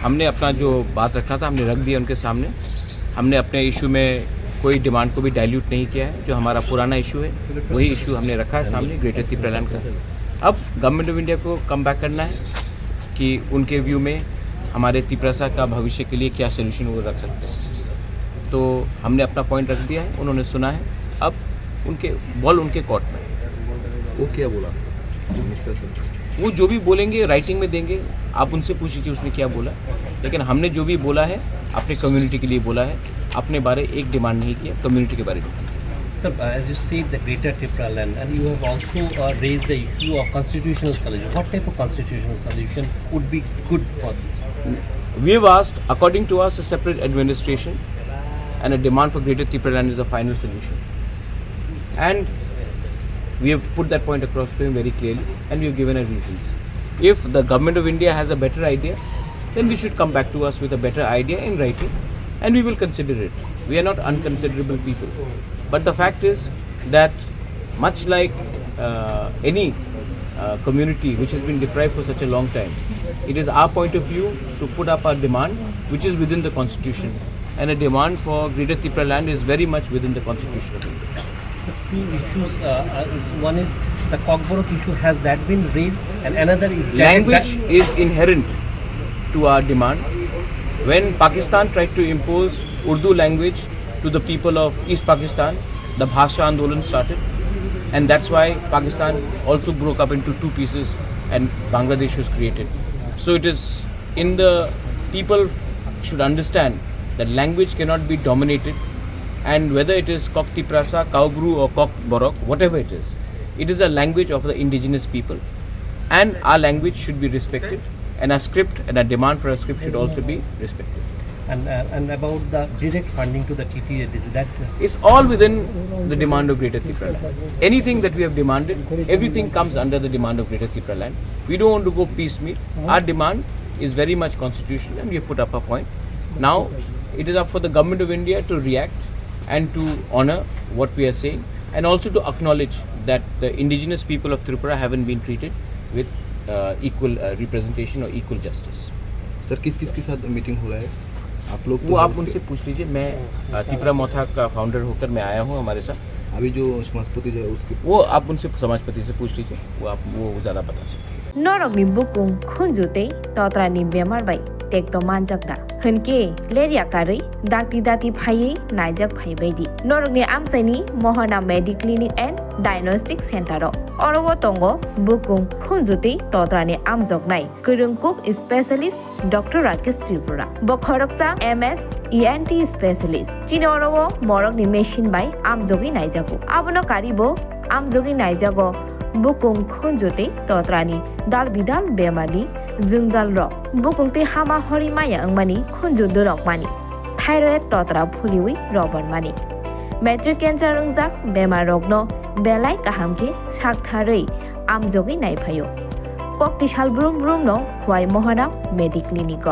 हमने अपना जो बात रखा था हमने रख दिया उनके सामने। हमने अपने इशू में कोई डिमांड को भी डाइल्यूट नहीं किया है। जो हमारा पुराना इशू है वही इशू हमने रखा है सामने ग्रेटर त्रिपुरा लैंड का। अब गवर्नमेंट ऑफ इंडिया को कम बैक करना है कि उनके व्यू में हमारे त्रिपुरा का भविष्य के लिए क्या सोल्यूशन वो रख सकते हैं। तो हमने अपना पॉइंट रख दिया है, उन्होंने सुना है। अब उनके बॉल उनके कोर्ट में। वो क्या बोला? वो जो भी बोलेंगे राइटिंग में देंगे, आप उनसे पूछ लीजिए उसने क्या बोला। लेकिन हमने जो भी बोला है अपने कम्युनिटी के लिए बोला है, अपने बारे एक डिमांड नहीं किया, कम्युनिटी के बारे में। Sir, as you see the Greater Tipra land, and you have also raised the issue of constitutional solution. What type of constitutional solution would be good for this? We have asked, according to us, a separate administration, and a demand for Greater Tipra land is the final solution. And we have put that point across to him very clearly, and we have given our reasons. If the government of India has a better idea, then we should come back to us with a better idea in writing, and we will consider it. We are not unconsiderable people. But the fact is that much like any community which has been deprived for such a long time, it is our point of view to put up our demand which is within the constitution, and a demand for Greater Tipra land is very much within the constitution of India. So two issues, one is the Kokborok issue, has that been raised, and another is language is inherent to our demand. When Pakistan tried to impose Urdu language to the people of East Pakistan, the Bhasha Andolan started, and that's why Pakistan also broke up into two pieces and Bangladesh was created. So it is in the people should understand that language cannot be dominated, and whether it is Kok Tiprasa, Kaubru or Kok Borok, whatever it is a language of the indigenous people, and our language should be respected, and our script and our demand for a script should also be respected. And about the direct funding to the TTA, is that? It's all within the demand of Greater Tipra land. Anything that we have demanded, everything comes under the demand of Greater Tipra land. We don't want to go piecemeal. Our demand is very much constitutional, and we have put up a point. Now, it is up for the government of India to react and to honor what we are saying, and also to acknowledge that the indigenous people of Tripura haven't been treated with equal representation or equal justice. Sir किस के साथ meeting हो रहा है आप लोग? वो आप उनसे पूछ लीजिए। मैं तिपरा मोथा का फाउंडर होकर मैं आया हूँ हमारे साथ। अभी जो समाजपति जो है उसके वो आप उनसे समाजपति से पूछ लीजिए, वो ज़्यादा बता सकते। नरकनि बुकुं खुंजुते तत्रानि बेमार बाय टेक्टो मानजाकदा हनके लेरिया कारै दाति दाति फायै नायजाक फायबायदि नरकनि आमसाइनि महना medic clinic and diagnostic centre अरवो तंगो बुकुं खुंजुते तत्रानि आमजकनाय गोरोंकुक स्पेशलिस्ट डॉक्टर राकेश त्रिपुरा बखरकसा एमएस ENT स्पेशलिस्ट चिनो अरवो मरकनि मेशिन बाय आमजगि नायजाको आबनो कारिबो आमजगि नायजागो बुकुं खुंजुते तत्रानि दाल बिदाल बेमारनि जोंजाल रक बुकुंते हामा हरि माया अंगमानि खुंजुदो रकमानि थायरॉइड तत्रा फुलिवि रबनमानि मेट्रिक कैंसर रंजाक बेमार रगनो बेलाय काहामके साकथारै आमजगि नायफायो कक्तिसाल ब्रुम ब्रुम नो खुवाय महना मेडिक क्लिनिक।